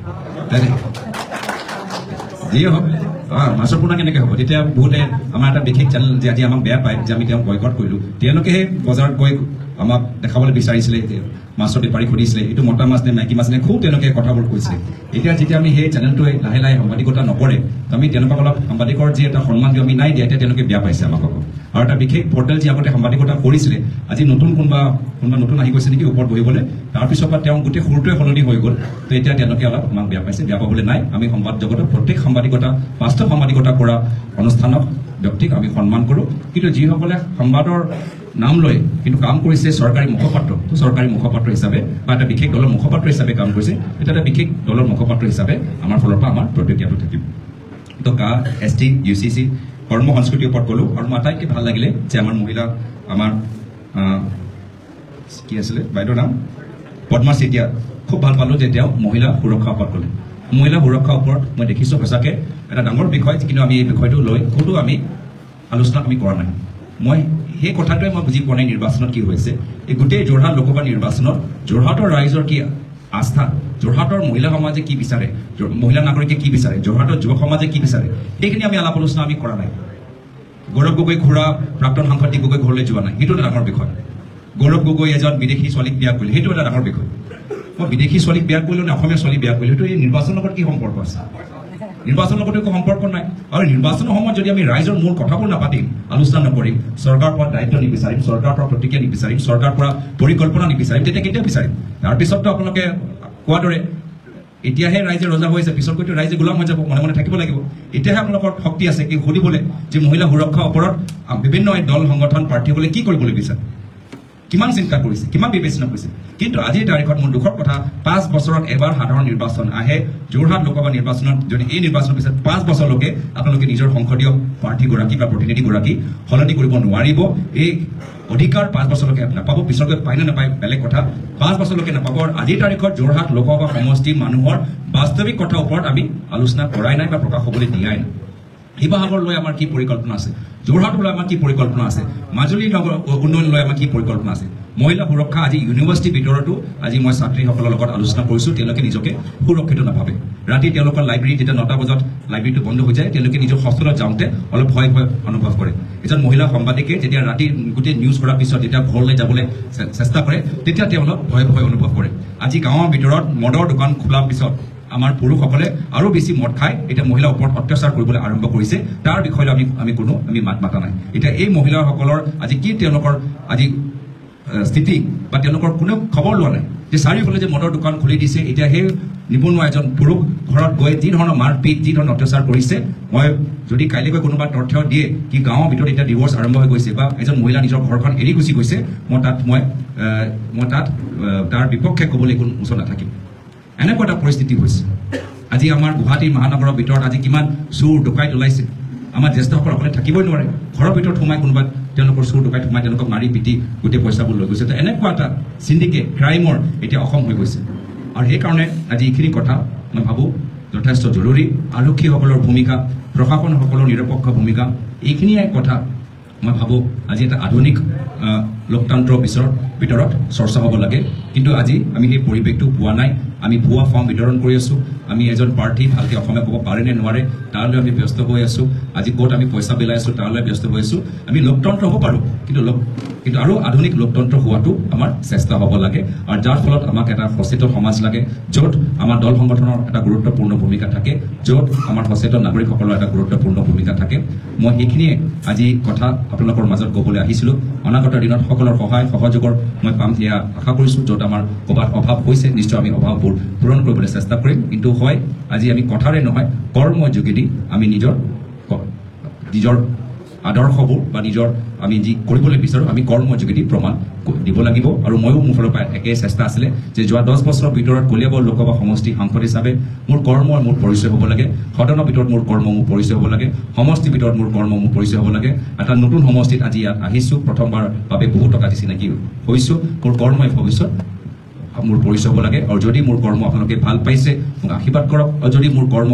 যিয়ে হওক মাছৰ পোনা কেনেকৈ হ'ব তেতিয়া বহুতে আমাৰ এটা বিশেষ চেনেল যে আজি আমাক বেয়া পায় যে আমি তেওঁক বয়কট কৰিলোঁ তেওঁলোকেহে বজাৰত গৈ আমাক দেখাবলৈ বিচাৰিছিলে মাছৰ বেপাৰী সুধিছিলে এইটো মতা মাছ নে মাইকী মাছ নে খুব তেওঁলোকে কথাবোৰ কৈছিলে এতিয়া যেতিয়া আমি সেই চেনেলটোৱে লাহে লাহে সাংবাদিকতা নকৰে আমি তেওঁলোকক অলপ সাংবাদিকৰ যি এটা সন্মান দিওঁ আমি নাই দিয়া এতিয়া তেওঁলোকে বেয়া পাইছে আমাক আৰু এটা বিশেষ পৰ্টেল যি আগতে সাংবাদিকতা কৰিছিলে আজি নতুন কোনোবা নতুন আহি গৈছে নেকি ওপৰত বহিবলৈ তাৰপিছৰ পৰা তেওঁ গোটেই সুৰটোৱে সলনি হৈ গ'ল তো এতিয়া তেওঁলোকে অলপ আমাক বেয়া পাইছে বেয়া পাবলৈ নাই আমি সংবাদ জগতত প্ৰত্যেক সাংবাদিকতা বাস্তৱ সাংবাদিকতা কৰা অনুষ্ঠানক ব্যক্তিক আমি সন্মান কৰোঁ কিন্তু যিসকলে সংবাদৰ নাম লৈ কিন্তু কাম কৰিছে চৰকাৰী মুখপাত্ৰ তো চৰকাৰী মুখপাত্ৰ হিচাপে বা এটা বিশেষ দলৰ মুখপাত্ৰ হিচাপে কাম কৰিছে এটা এটা বিশেষ দলৰ মুখপাত্ৰ হিচাপে আমাৰ ফালৰ পৰা আমাৰ প্ৰতিক্ৰিয়াটো থাকিব তো ST UCC কৰ্ম সংস্কৃতিৰ ওপৰত ক'লোঁ আৰু মই আটাইতকৈ ভাল লাগিলে যে আমাৰ মহিলা আমাৰ কি আছিলে বাইদেউৰ নাম পদ্মা চেতিয়া খুব ভাল পালোঁ যে তেওঁ মহিলা সুৰক্ষাৰ ওপৰত ক'লে মহিলা সুৰক্ষাৰ ওপৰত মই দেখিছোঁ সঁচাকৈ এটা ডাঙৰ বিষয় কিন্তু আমি এই বিষয়টো লৈ ক'তো আমি আলোচনা আমি কৰা নাই মই সেই কথাটোৱে মই বুজি পোৱা নাই নিৰ্বাচনত কি হৈছে এই গোটেই যোৰহাট লোকসভা নিৰ্বাচনত যোৰহাটৰ ৰাইজৰ কি আস্থা যোৰহাটৰ মহিলা সমাজে কি বিচাৰে মহিলা নাগৰিকে কি বিচাৰে যোৰহাটৰ যুৱ সমাজে কি বিচাৰে সেইখিনি আমি আলাপ আলোচনা আমি কৰা নাই গৌৰৱ গগৈ খুৰা প্ৰাক্তন সাংসদ গগৈ ঘৰলৈ যোৱা নাই সেইটো এটা ডাঙৰ বিষয় গৌৰৱ গগৈ এজন বিদেশী ছোৱালীক বিয়া কৰিলে সেইটো এটা ডাঙৰ বিষয় মই বিদেশী ছোৱালীক বিয়া কৰিলোঁ নে অসমীয়া ছোৱালী বিয়া কৰিলোঁ সেইটো এই নিৰ্বাচনৰ লগত কি সম্পৰ্ক আছে নিৰ্বাচনৰ লগত একো সম্পৰ্ক নাই আৰু নিৰ্বাচনৰ সময়ত যদি আমি ৰাইজৰ মূল কথাবোৰ নাপাতিম আলোচনা নকৰিম চৰকাৰৰ পৰা দায়িত্ব নিবিচাৰিম চৰকাৰৰ পৰা প্ৰতিক্ৰিয়া নিবিচাৰিম চৰকাৰৰ পৰা পৰিকল্পনা নিবিচাৰিম তেতিয়া কেতিয়া বিচাৰিম তাৰপিছততো আপোনালোকে কোৱাৰ দৰে এতিয়াহে ৰাইজে ৰজা হৈছে পিছতকৈতো ৰাইজে গোলাম হৈ যাব মনে মনে থাকিব লাগিব এতিয়াহে আপোনালোকৰ শক্তি আছে কি সুধিবলৈ যে মহিলা সুৰক্ষাৰ ওপৰত বিভিন্ন দল সংগঠন প্ৰাৰ্থীসকলে কি কৰিবলৈ বিচাৰে কিমান চিন্তা কৰিছে কিমান বিবেচনা কৰিছে কিন্তু আজিৰ তাৰিখত মোৰ দুখৰ কথা 5 বছৰত এবাৰ সাধাৰণ নিৰ্বাচন আহে যোৰহাট লোকসভা নিৰ্বাচনত যদি এই নিৰ্বাচনৰ পিছত 5 বছৰলৈকে আপোনালোকে নিজৰ সংসদীয় প্ৰাৰ্থীগৰাকী বা প্ৰতিনিধিগৰাকী সলনি কৰিব নোৱাৰিব এই অধিকাৰ 5 বছৰলৈকে নাপাব পিছলৈকে পায় নে নাপায় বেলেগ কথা 5 বছৰলৈকে নাপাব আৰু আজিৰ তাৰিখত যোৰহাট লোকসভা সমষ্টি মানুহৰ বাস্তৱিক কথাৰ ওপৰত আমি আলোচনা কৰাই নাই বা প্ৰকাশ হ'বলৈ দিয়াই নাই শিৱসাগৰ লৈ আমাৰ কি পৰিকল্পনা আছে যোৰহাট লৈ আমাৰ কি পৰিকল্পনা আছে মাজুলী নগৰ উন্নয়ন লৈ আমাৰ কি পৰিকল্পনা আছে মহিলা সুৰক্ষা আজি ইউনিভাৰ্চিটিৰ ভিতৰতো আজি মই ছাত্ৰীসকলৰ লগত আলোচনা কৰিছোঁ তেওঁলোকে নিজকে সুৰক্ষিত নাভাবে ৰাতি তেওঁলোকৰ লাইব্ৰেৰী যেতিয়া 9টা বজাত লাইব্ৰেৰীটো বন্ধ হৈ যায় তেওঁলোকে নিজৰ হষ্টেলত যাওঁতে অলপ ভয় অনুভৱ কৰে এজন মহিলা সাংবাদিকে যেতিয়া ৰাতি গোটেই নিউজ কৰাৰ পিছত যেতিয়া ঘৰলৈ যাবলৈ চেষ্টা কৰে তেতিয়া তেওঁলোক ভয় অনুভৱ কৰে আজি গাঁৱৰ ভিতৰত মদৰ দোকান খোলাৰ পিছত আমাৰ পুৰুষসকলে আৰু বেছি মদ খাই এতিয়া মহিলাৰ ওপৰত অত্যাচাৰ কৰিবলৈ আৰম্ভ কৰিছে তাৰ বিষয়ে আমি কোনো মাত মাতা নাই এতিয়া এই মহিলাসকলৰ আজি কি তেওঁলোকৰ আজি স্থিতি বা তেওঁলোকৰ কোনো খবৰ লোৱা নাই যে চাৰিওফালে যে মদৰ দোকান খুলি দিছে এতিয়া সেই নিবনুৱা এজন পুৰুষ ঘৰত গৈ যি ধৰণৰ মাৰপিট যি ধৰণৰ অত্যাচাৰ কৰিছে মই যদি কাইলৈকৈ কোনোবা তথ্য দিয়ে কি গাঁৱৰ ভিতৰত এতিয়া ডিভোৰ্চ আৰম্ভ হৈ গৈছে বা এজন মহিলা নিজৰ ঘৰখন এৰি গুচি গৈছে মই তাত তাৰ বিপক্ষে ক'বলৈ কোনো ওচৰ নাথাকিম এনেকুৱা এটা পৰিস্থিতি হৈছে আজি আমাৰ গুৱাহাটী মহানগৰৰ ভিতৰত আজি কিমান চুৰ ডকাইত ওলাইছে আমাৰ জ্যেষ্ঠসকল অকলে থাকিবই নোৱাৰে ঘৰৰ ভিতৰত সোমাই কোনোবা তেওঁলোকৰ চুৰ ডকাইত সোমাই তেওঁলোকক মাৰি পিটি গোটেই পইচাবোৰ লৈ গৈছে তো এনেকুৱা এটা চিণ্ডিকেট ক্ৰাইমৰ এতিয়া অসম হৈ গৈছে আৰু সেইকাৰণে আজি এইখিনি কথা মই ভাবোঁ যথেষ্ট জৰুৰী আৰক্ষীসকলৰ ভূমিকা প্ৰশাসনসকলৰ নিৰপেক্ষ ভূমিকা এইখিনিয়ে কথা মই ভাবোঁ আজি এটা আধুনিক লোকতন্ত্ৰৰ ভিতৰত চৰ্চা হ'ব লাগে কিন্তু আজি আমি সেই পৰিৱেশটো পোৱা নাই আমি ভুৱা ফৰ্ম বিতৰণ কৰি আছোঁ আমি এজন প্ৰাৰ্থী ভালকৈ অসমীয়া ক'ব পাৰে নে নোৱাৰে তালৈ আমি ব্যস্ত হৈ আছোঁ আজি ক'ত আমি পইচা পেলাই আছোঁ তালৈ ব্যস্ত হৈ আছোঁ আমি লোকতন্ত্ৰ হ'ব পাৰোঁ কিন্তু আৰু আধুনিক লোকতন্ত্ৰ হোৱাটো আমাৰ চেষ্টা হ'ব লাগে আৰু যাৰ ফলত আমাক এটা সচেতন সমাজ লাগে য'ত আমাৰ দল সংগঠনৰ এটা গুৰুত্বপূৰ্ণ ভূমিকা থাকে য'ত আমাৰ সচেতন নাগৰিকসকলৰ এটা গুৰুত্বপূৰ্ণ ভূমিকা থাকে মই সেইখিনিয়ে আজি কথা আপোনালোকৰ মাজত ক'বলৈ আহিছিলোঁ অনাগত দিনত সকলৰ সহায় সহযোগৰ মই পাম সেয়া আশা কৰিছোঁ য'ত আমাৰ ক'ৰবাত অভাৱ হৈছে নিশ্চয় আমি অভাৱবোৰ পূৰণ কৰিবলৈ চেষ্টা কৰিম কিন্তু হয় আজি আমি কথাৰে নহয় কৰ্মৰ যোগেদি আমি নিজৰ আদৰ্শবোৰ বা নিজৰ আমি যি কৰিবলৈ বিচাৰোঁ আমি কৰ্মৰ যোগেদি প্ৰমাণ দিব লাগিব আৰু ময়ো মোৰ ফালৰ পৰা একে চেষ্টা আছিলে যে যোৱা 10 বছৰৰ ভিতৰত কলিয়াবৰ লোকসভা সমষ্টি সাংসদ হিচাপে মোৰ কৰ্ম মোৰ পৰিচয় হ'ব লাগে সদনৰ ভিতৰত মোৰ কৰ্ম মোৰ পৰিচয় হ'ব লাগে সমষ্টিৰ ভিতৰত মোৰ কৰ্ম মোৰ পৰিচয় হ'ব লাগে এটা নতুন সমষ্টিত আজি ইয়াত আহিছোঁ প্ৰথমবাৰ বাবে বহু টকা দি চিনাকি হৈছোঁ মোৰ কৰ্মই ভৱিষ্যত মোৰ পৰিচয় হ'ব লাগে আৰু যদি মোৰ কৰ্ম আপোনালোকে ভাল পাইছে মোক আশীৰ্বাদ কৰক আৰু যদি মোৰ কৰ্ম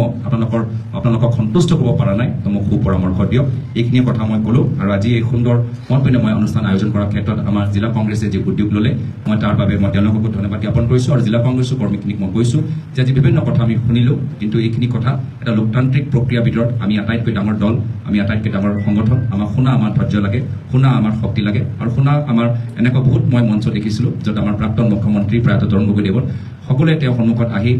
আপোনালোকক সন্তুষ্ট কৰিব পৰা নাই তো মোক সুপৰামৰ্শ দিয়ক এইখিনি কথা মই ক'লোঁ আৰু আজি এই সুন্দৰ মত বিনিময় অনুষ্ঠান আয়োজন কৰাৰ ক্ষেত্ৰত আমাৰ জিলা কংগ্ৰেছে যি উদ্যোগ ল'লে মই তাৰ বাবে মই তেওঁলোককো ধন্যবাদ জ্ঞাপন কৰিছোঁ আৰু জিলা কংগ্ৰেছৰ কৰ্মীখিনিক মই কৈছোঁ যে আজি বিভিন্ন কথা আমি শুনিলোঁ কিন্তু এইখিনি কথা এটা লোকতান্ত্ৰিক প্ৰক্ৰিয়াৰ ভিতৰত আমি আটাইতকৈ ডাঙৰ দল আমি আটাইতকৈ ডাঙৰ সংগঠন আমাক শুনা আমাৰ ধৈৰ্য লাগে শুনা আমাৰ শক্তি লাগে আৰু শুনা আমাৰ এনেকুৱা বহুত মই মঞ্চ দেখিছিলোঁ য'ত আমাৰ প্ৰাক্তন মুখ্যমন্ত্ৰী প্ৰয়াত তৰুণ গগৈদেৱৰ সকলোৱে তেওঁৰ সন্মুখত আহি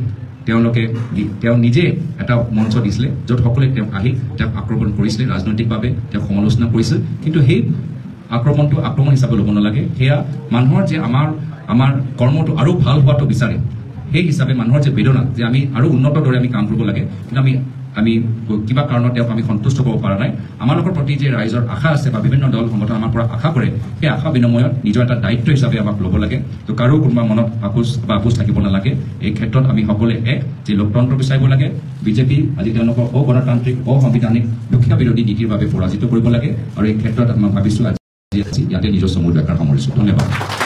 তেওঁ নিজে এটা মঞ্চ দিছিলে য'ত সকলোৱে তেওঁক আহি তেওঁক আক্ৰমণ কৰিছিলে ৰাজনৈতিকভাৱে তেওঁক সমালোচনা কৰিছিল কিন্তু সেই আক্ৰমণটো আক্ৰমণ হিচাপে ল'ব নালাগে সেয়া মানুহৰ যে আমাৰ কৰ্মটো আৰু ভাল হোৱাটো বিচাৰে সেই হিচাপে মানুহৰ যে বেদনা যে আমি আৰু উন্নত দৰে আমি কাম কৰিব লাগে কিন্তু আমি কিবা কাৰণত তেওঁক আমি সন্তুষ্ট কৰিব পৰা নাই আমালোকৰ প্ৰতি যে ৰাইজৰ আশা আছে বা বিভিন্ন দল সংগঠন আমাৰ পৰা আশা কৰে সেই আশা বিনিময়ত নিজৰ এটা দায়িত্ব হিচাপে আমাক ল'ব লাগে তো কাৰো কোনোবা মনত আপোচ থাকিব নালাগে এই ক্ষেত্ৰত আমি সকলোৱে যে লোকতন্ত্ৰ বিচাৰিব লাগে বিজেপি আজি তেওঁলোকৰ অগণতান্ত্ৰিক অসাংবিধানিক দুখীয়া বিৰোধী নীতিৰ বাবে পৰাজিত কৰিব লাগে আৰু এই ক্ষেত্ৰত মই ভাবিছোঁ আজি ইয়াতে নিজৰ চমু ব্যাখ্যা সামৰিছোঁ ধন্যবাদ